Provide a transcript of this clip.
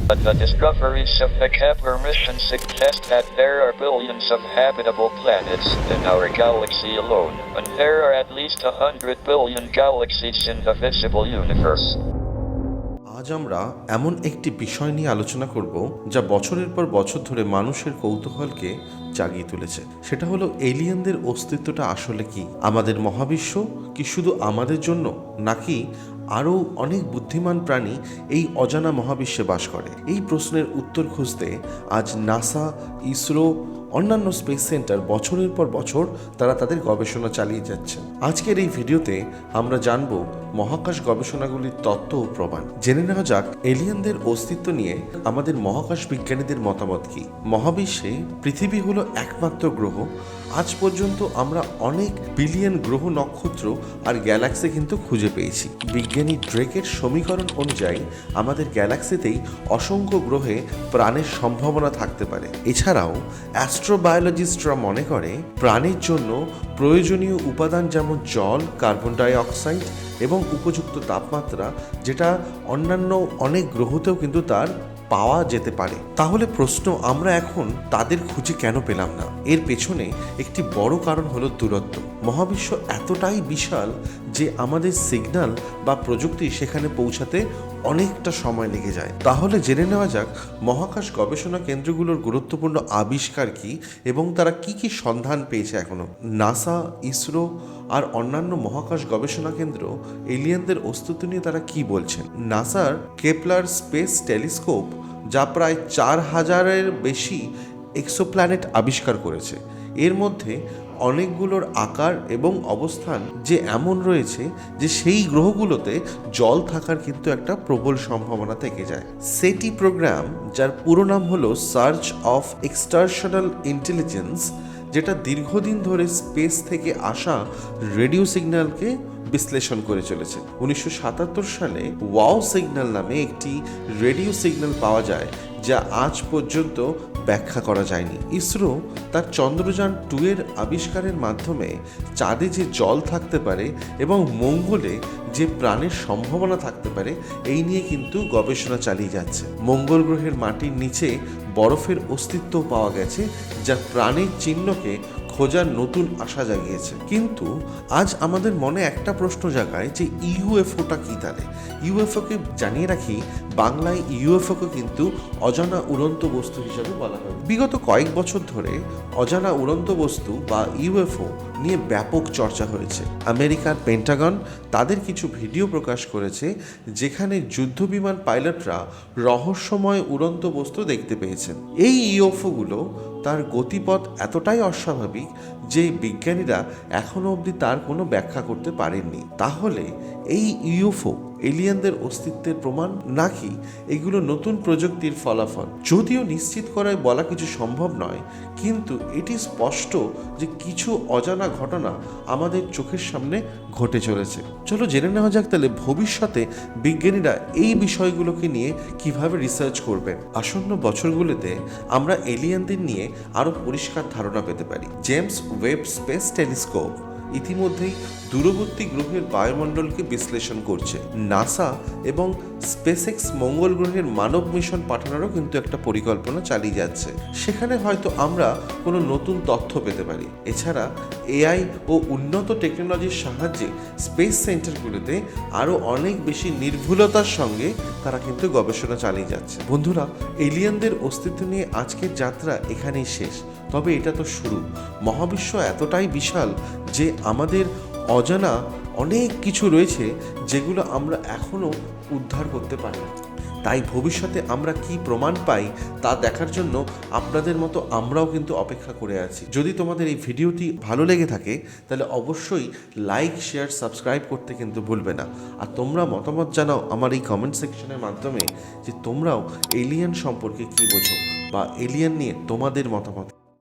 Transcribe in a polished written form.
But the discoveries of the Kepler mission suggest that there are billions of habitable planets in our galaxy alone, and there are at least 100 billion galaxies in the visible universe. আজ আমরা এমন একটি বিষয় নিয়ে আলোচনা করব যা বছরের পর বছর ধরে মানুষের কৌতূহলকে জাগিয়ে তুলেছে। সেটা হলো এলিয়েনদের অস্তিত্বটা আসলে কি? আমাদের মহাবিশ্ব কি শুধু আমাদের জন্য, নাকি আরও অনেক বুদ্ধিমান প্রাণী এই অজানা মহাবিশ্বে বাস করে? এই প্রশ্নের উত্তর খুঁজতে আজ নাসা, ইসরো, অন্যান্য স্পেস সেন্টার বছরের পর বছর তারা তাদের গবেষণা চালিয়ে যাচ্ছে। আজকের এই ভিডিওতে আমরা জানব মহাকাশ গবেষণাগুলির তত্ত্ব ও প্রমাণ। জেনে নেওয়া যাক এলিয়েনদের অস্তিত্ব নিয়ে আমাদের মহাকাশ বিজ্ঞানীদের মতামত কি। মহাবিশ্বে পৃথিবী হলো একমাত্র গ্রহ। আজ পর্যন্ত আমরা অনেক বিলিয়ন গ্রহ, নক্ষত্র আর গ্যালাক্সি কিন্তু খুঁজে পেয়েছি। বিজ্ঞানী ড্রেকের সমীকরণ অনুযায়ী আমাদের গ্যালাক্সিতেই অসংখ্য গ্রহে প্রাণের সম্ভাবনা থাকতে পারে। এছাড়াও অ্যাস্ট্রোবায়োলজিস্টরা মনে করে প্রাণের জন্য প্রয়োজনীয় উপাদান যেমন জল, কার্বন ডাই অক্সাইড এবং উপযুক্ত তাপমাত্রা, যেটা অন্যান্য অনেক গ্রহতেও কিন্তু তার পাওয়া যেতে পারে। তাহলে প্রশ্ন, আমরা এখন তাদের খুঁজে কেন পেলাম না? এর পেছনে একটি বড় কারণ হলো দূরত্ব। মহাবিশ্ব এতটাই বিশাল যে আমাদের সিগন্যাল বা প্রযুক্তি সেখানে পৌঁছাতে অনেকটা সময় লেগে যায়। তাহলে জেনে নেওয়া যাক মহাকাশ গবেষণা কেন্দ্রগুলোর গুরুত্বপূর্ণ আবিষ্কার কি এবং তারা কি কি সন্ধান পেয়েছে এখনো। নাসা, ইসরো আর অন্যান্য মহাকাশ গবেষণা কেন্দ্র এলিয়েনদের অস্তিত্ব নিয়ে তারা কি বলছেন। নাসার কেপলার স্পেস টেলিস্কোপ, যা প্রায় 4000-এর বেশি এক্সোপ্ল্যানেট আবিষ্কার করেছে। এর মধ্যে অনেকগুলোর আকার এবং অবস্থান যে এমন রয়েছে যে সেই গ্রহগুলোতে জল থাকার কিন্তু একটা প্রবল সম্ভাবনা থেকে যায়। সেটি প্রোগ্রাম, যার পুরো নাম হলো সার্চ অফ এক্সটারশনাল ইন্টেলিজেন্স, যেটা দীর্ঘদিন ধরে স্পেস থেকে আসা রেডিও সিগন্যালকে বিশ্লেষণ করে চলেছে। 1977 সালে ওয়াও সিগন্যাল নামে একটি রেডিও সিগন্যাল পাওয়া যায়, যা আজ পর্যন্ত ব্যাখ্যা করা যায়নি। ইসরো তার চন্দ্রযান-2 এর আবিষ্কারের মাধ্যমে চাঁদে যে জল থাকতে পারে এবং মঙ্গলে যে প্রাণের সম্ভাবনা থাকতে পারে, এই নিয়ে কিন্তু গবেষণা চালিয়ে যাচ্ছে। মঙ্গল গ্রহের মাটির নিচে বরফের অস্তিত্ব পাওয়া গেছে, যা প্রাণের চিহ্নকে খোঁজার নতুন আশা জাগিয়েছে। কিন্তু আজ আমাদের মনে একটা প্রশ্ন জাগায় যে ইউএফওটা কি? তাহলে ইউএফওকে জানিয়ে রাখি, বাংলায় ইউএফওকে কিন্তু অজানা উড়ন্ত বস্তু হিসাবে বলা হয়। বিগত কয়েক বছর ধরে অজানা উড়ন্ত বস্তু বা ইউএফও নিয়ে ব্যাপক চর্চা হয়েছে। আমেরিকার পেন্টাগন তাদের কিছু ভিডিও প্রকাশ করেছে, যেখানে যুদ্ধবিমান পাইলটরা রহস্যময় উড়ন্ত বস্তু দেখতে পেয়েছেন। এই ইউএফওগুলো তার গতিপথ এতটাই অস্বাভাবিক যে বিজ্ঞানীরা এখনো অবধি তার কোনো ব্যাখ্যা করতে পারেননি। তাহলে এই ইউএফও এলিয়েনদের অস্তিত্বের প্রমাণ, নাকি এগুলো নতুন প্রযুক্তির ফলাফল? যদিও নিশ্চিত করায় বলা কিছু সম্ভব নয়, কিন্তু এটি স্পষ্ট যে কিছু অজানা ঘটনা আমাদের চোখের সামনে ঘটে চলেছে। চলো জেনে নেওয়া যাক তাহলে ভবিষ্যতে বিজ্ঞানীরা এই বিষয়গুলোকে নিয়ে কিভাবে রিসার্চ করবেন। আসন্ন বছরগুলোতে আমরা এলিয়েনদের নিয়ে আরও পরিষ্কার ধারণা পেতে পারি। জেমস ওয়েব স্পেস টেলিস্কোপ ইতিমধ্যেই দূরবর্তী গ্রহের বায়ুমণ্ডলকে বিশ্লেষণ করছে। নাসা এবং স্পেসএক্স মঙ্গল গ্রহের মানব মিশন পাঠানোরও কিন্তু একটা পরিকল্পনা চালিয়ে যাচ্ছে। সেখানে হয়তো আমরা কোনো নতুন তথ্য পেতে পারি। এছাড়া এআই ও উন্নত টেকনোলজির সাহায্যে স্পেস সেন্টারগুলোতে আরও অনেক বেশি নির্ভুলতার সঙ্গে তারা কিন্তু গবেষণা চালিয়ে যাচ্ছে। বন্ধুরা, এলিয়েনদের অস্তিত্ব নিয়ে আজকের যাত্রা এখানেই শেষ, তবে এটা তো শুরু। মহাবিশ্ব এতটাই বিশাল যে আমাদের অজানা অনেক কিছু রয়েছে যেগুলো আমরা এখনো উদ্ধার করতে পারি। তাই ভবিষ্যতে আমরা কি প্রমাণ পাই তা দেখার জন্য আপনাদের মতো আমরাও কিন্তু অপেক্ষা করে আছি। যদি তোমাদের এই ভিডিওটি ভালো লেগে থাকে তাহলে অবশ্যই লাইক, শেয়ার, সাবস্ক্রাইব করতে কিন্তু ভুলবে না। আর তোমরা মতামত জানাও আমার এই কমেন্ট সেকশনের মাধ্যমে যে তোমরাও এলিয়েন সম্পর্কে কি বোঝো বা এলিয়েন নিয়ে তোমাদের মতামত।